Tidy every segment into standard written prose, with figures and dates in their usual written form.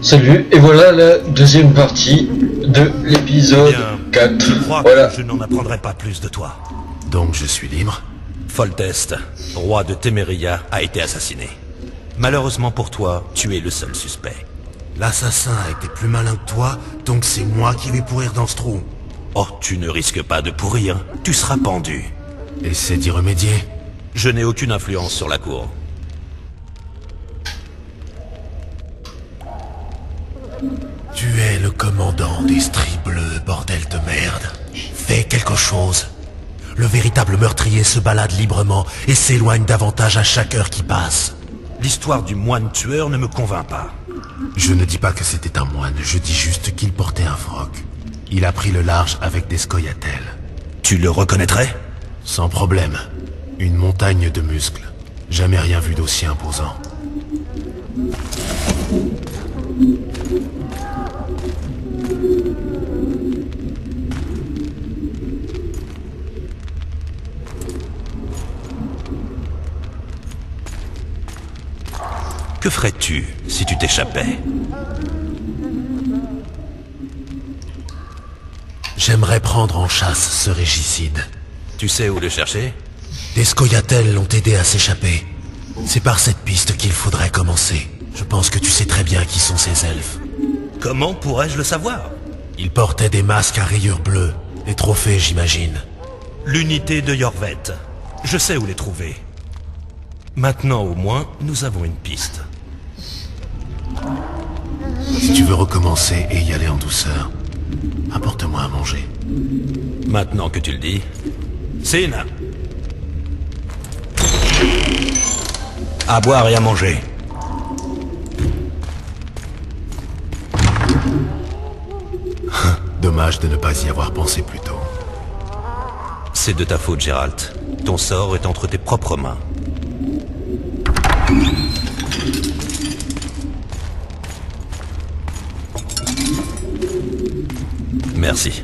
Salut, et voilà la deuxième partie de l'épisode 4. Je crois Voilà. que je n'en apprendrai pas plus de toi. Donc je suis libre? Foltest, roi de Téméria, a été assassiné. Malheureusement pour toi, tu es le seul suspect. L'assassin a été plus malin que toi, donc c'est moi qui vais pourrir dans ce trou. Oh, tu ne risques pas de pourrir, tu seras pendu. Essaie d'y remédier. Je n'ai aucune influence sur la cour. Tu es le commandant des stries bleus, bordel de merde. Fais quelque chose. Le véritable meurtrier se balade librement et s'éloigne davantage à chaque heure qui passe. L'histoire du moine tueur ne me convainc pas. Je ne dis pas que c'était un moine, je dis juste qu'il portait un froc. Il a pris le large avec des scoia'taels. Tu le reconnaîtrais? Sans problème. Une montagne de muscles. Jamais rien vu d'aussi imposant. Que ferais-tu si tu t'échappais? J'aimerais prendre en chasse ce régicide. Tu sais où le chercher? Des scoia'taels l'ont aidé à s'échapper. C'est par cette piste qu'il faudrait commencer. Je pense que tu sais très bien qui sont ces elfes. Comment pourrais-je le savoir? Ils portaient des masques à rayures bleues. Des trophées, j'imagine. L'unité de Yorvet. Je sais où les trouver. Maintenant au moins, nous avons une piste. Si tu veux recommencer et y aller en douceur, apporte-moi à manger. Maintenant que tu le dis... Sin! À boire et à manger. Dommage de ne pas y avoir pensé plus tôt. C'est de ta faute, Geralt. Ton sort est entre tes propres mains. Merci.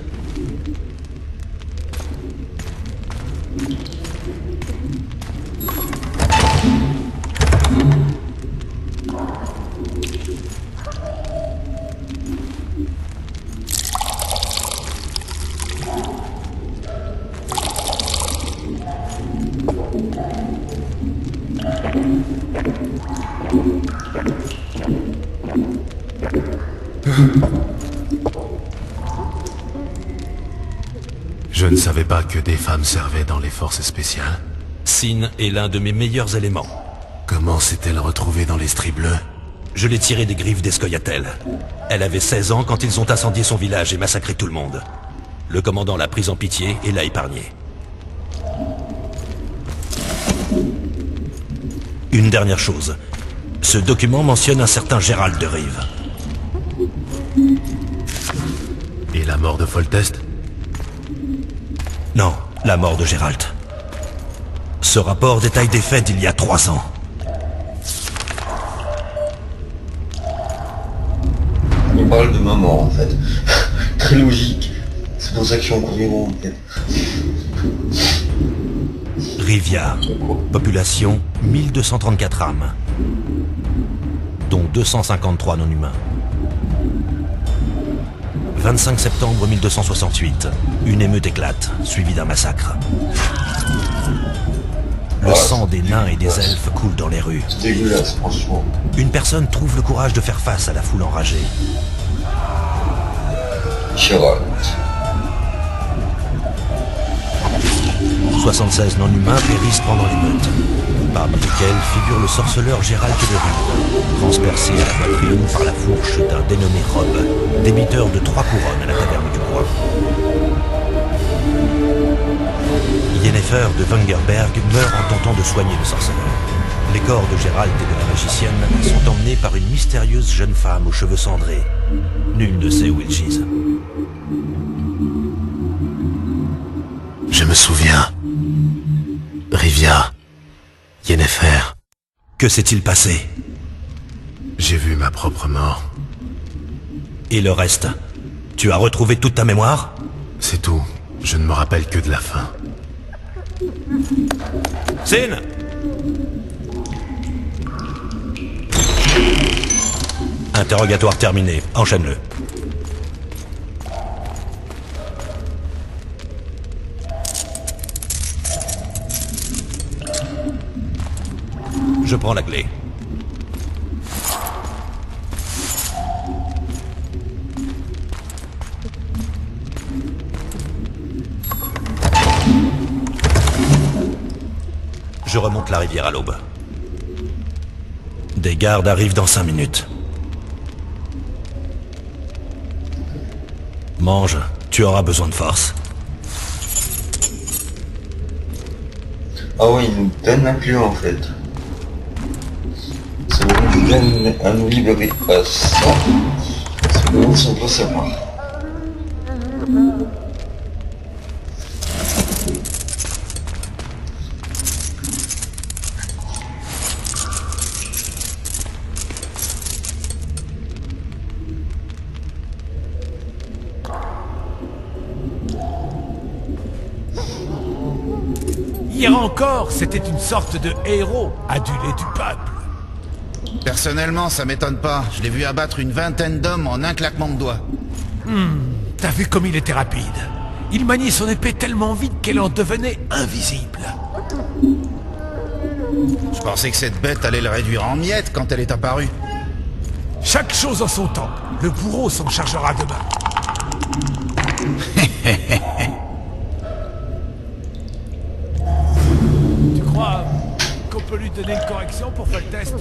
Je ne savais pas que des femmes servaient dans les forces spéciales. Sin est l'un de mes meilleurs éléments. Comment s'est-elle retrouvée dans les stries bleus? Je l'ai tirée des griffes des scoia'taels. Elle avait 16 ans quand ils ont incendié son village et massacré tout le monde. Le commandant l'a prise en pitié et l'a épargnée. Une dernière chose. Ce document mentionne un certain Gérald de Rive. Et la mort de Foltest? Non, la mort de Gérald. Ce rapport détaille des faits d'il y a 3 ans. On parle de ma mort en fait. Très logique. C'est pour ça que je suis encore vivant en fait. Rivia. Population 1234 âmes. Dont 253 non-humains. 25 septembre 1268. Une émeute éclate, suivie d'un massacre. Le sang des nains et des elfes coule dans les rues. C'est dégueulasse, franchement. Une personne trouve le courage de faire face à la foule enragée. Gérald. 76 non-humains périssent pendant l'émeute, parmi lesquels figure le sorceleur Gérald de Rive, transpercé à la poitrine par la fourche d'un dénommé Rob, débiteur de 3 couronnes à la taverne du coin. Yennefer de Wengerberg meurt en tentant de soigner le sorceleur. Les corps de Gérald et de la magicienne sont emmenés par une mystérieuse jeune femme aux cheveux cendrés. Nul ne sait où ils gisent. Je me souviens. Rivia. Yennefer. Que s'est-il passé? J'ai vu ma propre mort. Et le reste? Tu as retrouvé toute ta mémoire? C'est tout. Je ne me rappelle que de la fin. Sin! Interrogatoire terminé. Enchaîne-le. Je prends la clé. Je remonte la rivière à l'aube. Des gardes arrivent dans 5 minutes. Mange, tu auras besoin de force. Ah ouais, il nous donne la clé en fait. Ça nous donne à nous libérer à ça. C'est bon, ça on peut savoir. Hier encore, c'était une sorte de héros, adulé du peuple. Personnellement, ça m'étonne pas. Je l'ai vu abattre une vingtaine d'hommes en un claquement de doigts. T'as vu comme il était rapide. Il maniait son épée tellement vite qu'elle en devenait invisible. Je pensais que cette bête allait le réduire en miettes quand elle est apparue. Chaque chose en son temps. Le bourreau s'en chargera demain. Tu crois qu'on peut lui donner une correction pour faire le test ?